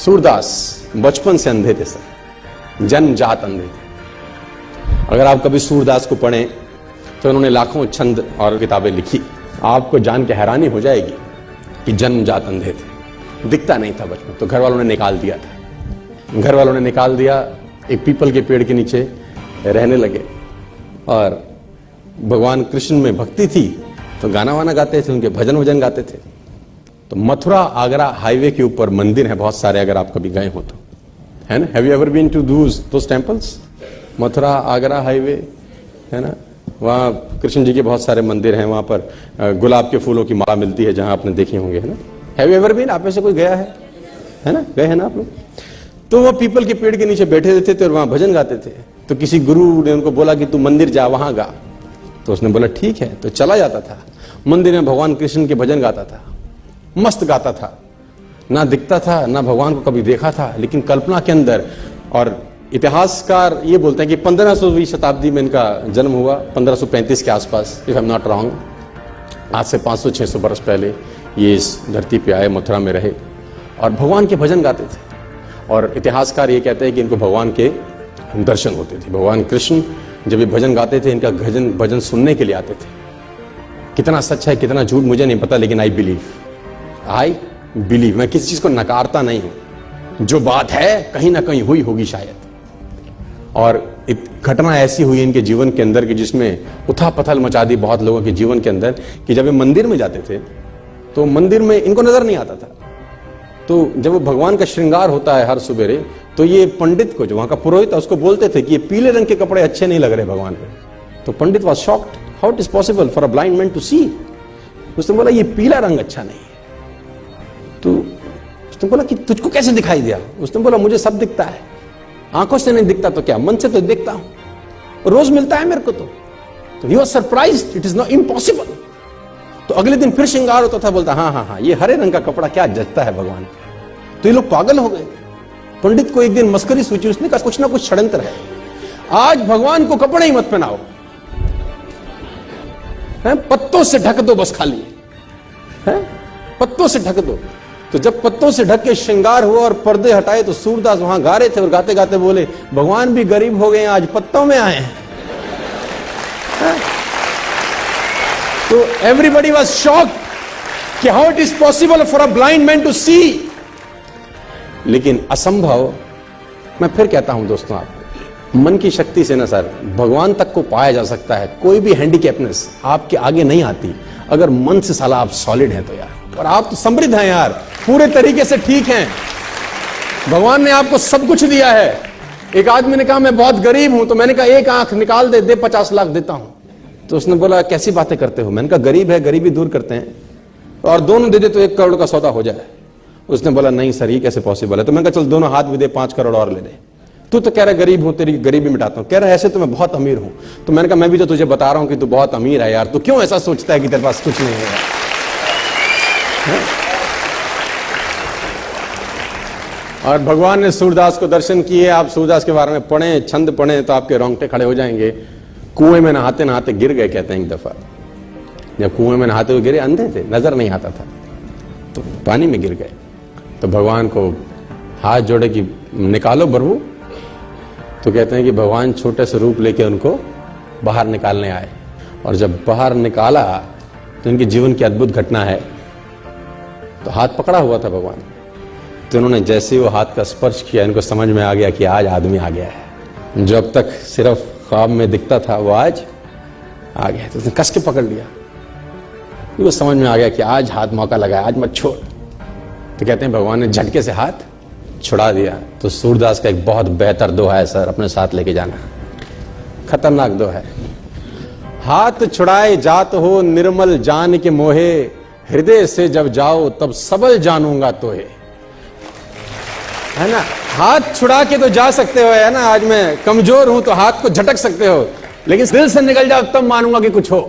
सूरदास बचपन से अंधे थे सर, जन्मजात अंधे थे। अगर आप कभी सूरदास को पढ़ें तो उन्होंने लाखों छंद और किताबें लिखी। आपको जान के हैरानी हो जाएगी कि जन्मजात अंधे थे, दिखता नहीं था बचपन, तो घर वालों ने निकाल दिया था। घर वालों ने निकाल दिया, एक पीपल के पेड़ के नीचे रहने लगे और भगवान कृष्ण में भक्ति थी तो गाना वाना गाते थे, उनके भजन वजन गाते थे। तो मथुरा आगरा हाईवे के ऊपर मंदिर है बहुत सारे, अगर आप कभी गए हो तो, है ना। Have you ever been to those temples? Mathura Agra highway है ना, वहाँ कृष्ण जी के बहुत सारे मंदिर हैं। वहाँ पर गुलाब के फूलों की माला मिलती है, जहाँ आपने देखे होंगे, है ना। Have you ever been? आप में से कोई गया है ना, गए हैं ना आप लोग? तो वो पीपल के पेड़ के नीचे बैठे रहते थे और वहाँ भजन गाते थे। तो किसी गुरु ने उनको बोला कि तू मंदिर जा, वहां गा। तो उसने बोला ठीक है, तो चला जाता था मंदिर में, भगवान कृष्ण के भजन गाता था, मस्त गाता था, ना दिखता था ना भगवान को कभी देखा था, लेकिन कल्पना के अंदर। और इतिहासकार ये बोलते हैं कि 1500वीं शताब्दी में इनका जन्म हुआ, 1535 के आसपास, if I am not wrong. आज से 500-600 वर्ष पहले ये इस धरती पे आए, मथुरा में रहे और भगवान के भजन गाते थे। और इतिहासकार ये कहते हैं कि इनको भगवान के दर्शन होते थे। भगवान कृष्ण जब ये भजन गाते थे, इनका भजन सुनने के लिए आते थे। कितना सच है कितना झूठ मुझे नहीं पता, लेकिन आई बिलीव। मैं किसी चीज को नकारता नहीं हूं, जो बात है कहीं ना कहीं हुई होगी शायद। और घटना ऐसी हुई इनके जीवन के अंदर कि जिसमें उथल पथल मचा दी बहुत लोगों के जीवन के अंदर, कि जब ये मंदिर में जाते थे तो मंदिर में इनको नजर नहीं आता था। तो जब वो भगवान का श्रृंगार होता है हर सुबेरे, तो ये पंडित को, जो वहां का पुरोहित है, उसको बोलते थे कि ये पीले रंग के कपड़े अच्छे नहीं लग रहे भगवान पे। तो pandit was shocked, how it is possible for a blind man to see. उसने बोला ये पीला रंग अच्छा नहीं है। तो उसने बोला कि तुझको कैसे दिखाई दिया? उसने बोला मुझे सब दिखता है, आंखों से नहीं दिखता तो क्या, मन से तो देखता हूं, रोज मिलता है मेरे को। तो he was surprised, it is not impossible. तो अगले दिन फिर श्रृंगार होता था, बोलता हाँ, ये हरे रंग का कपड़ा क्या जचता है भगवान। तो ये लोग पागल हो गए। पंडित को एक दिन मस्करी सूची, उसने कहा कुछ ना कुछ षड्यंत्र है, आज भगवान को कपड़े ही मत पहनाओ, पत्तों से ढक दो बस, खाली है पत्तों से ढक दो। तो जब पत्तों से ढक के श्रृंगार हुआ और पर्दे हटाए, तो सूरदास वहां गा रहे थे और गाते गाते बोले भगवान भी गरीब हो गए, आज पत्तों में आए हैं। तो एवरीबडी वाज शॉक्ड कि how it is possible for a blind man to see. लेकिन असंभव, मैं फिर कहता हूं दोस्तों, आपको मन की शक्ति से ना सर भगवान तक को पाया जा सकता है। कोई भी हैंडीकैपनेस आपके आगे नहीं आती अगर मन से साला आप सॉलिड हैं तो यार। और आप तो समृद्ध हैं यार, पूरे तरीके से ठीक हैं, भगवान ने आपको सब कुछ दिया है। एक आदमी ने कहा मैं बहुत गरीब हूं, तो मैंने कहा एक आंख निकाल दे 50 लाख देता हूं। तो उसने बोला कैसी बातें करते हो? मैंने कहा गरीब है, गरीबी दूर करते हैं, और दोनों दे दे तो 1 करोड़ का सौदा हो जाए। उसने बोला नहीं सर ये कैसे पॉसिबल है? तो मैंने कहा चल दोनों हाथ भी दे, 5 करोड़ और ले ले। तू तो कह रहा गरीब हूं, तेरी गरीबी मिटाता हूं। कह रहा ऐसे तो मैं बहुत अमीर हूं। तो मैंने कहा मैं भी तो तुझे बता रहा हूं कि तू बहुत अमीर है यार, तू क्यों ऐसा सोचता है कि तेरे पास कुछ नहीं है? और भगवान ने सूरदास को दर्शन किए। आप सूरदास के बारे में पढ़ें, छंद पढ़ें तो आपके रोंगटे खड़े हो जाएंगे। कुएं में नहाते नहाते गिर गए, कहते हैं एक दफा। जब कुएं में नहाते हुए गिरे, अंधे थे, नजर नहीं आता था, तो पानी में गिर गए। तो भगवान को हाथ जोड़े कि निकालो प्रभु। तो कहते हैं कि भगवान छोटे से रूप लेके उनको बाहर निकालने आए। और जब बाहर निकाला तो इनके जीवन की अद्भुत घटना है। तो हाथ पकड़ा हुआ था भगवान, तो उन्होंने जैसे ही वो हाथ का स्पर्श किया, इनको समझ में आ गया कि आज आदमी आ गया है। जो अब तक सिर्फ ख्वाब में दिखता था वो आज आ गया। तो उसने कस के पकड़ लिया, वो समझ में आ गया कि आज हाथ मौका लगा, आज मत छोड़। तो कहते हैं भगवान ने झटके से हाथ छुड़ा दिया। तो सूरदास का एक बहुत बेहतर दोहा है सर, अपने साथ लेके जाना, खतरनाक दोहा है। हाथ छुड़ाए जात हो निर्मल जान के मोहे, हृदय से जब जाओ तब सबल जानूंगा तोहे। है ना, हाथ छुड़ा के तो जा सकते हो, है ना, आज मैं कमजोर हूं तो हाथ को झटक सकते हो, लेकिन दिल से निकल जाओ तब मानूंगा कि कुछ हो।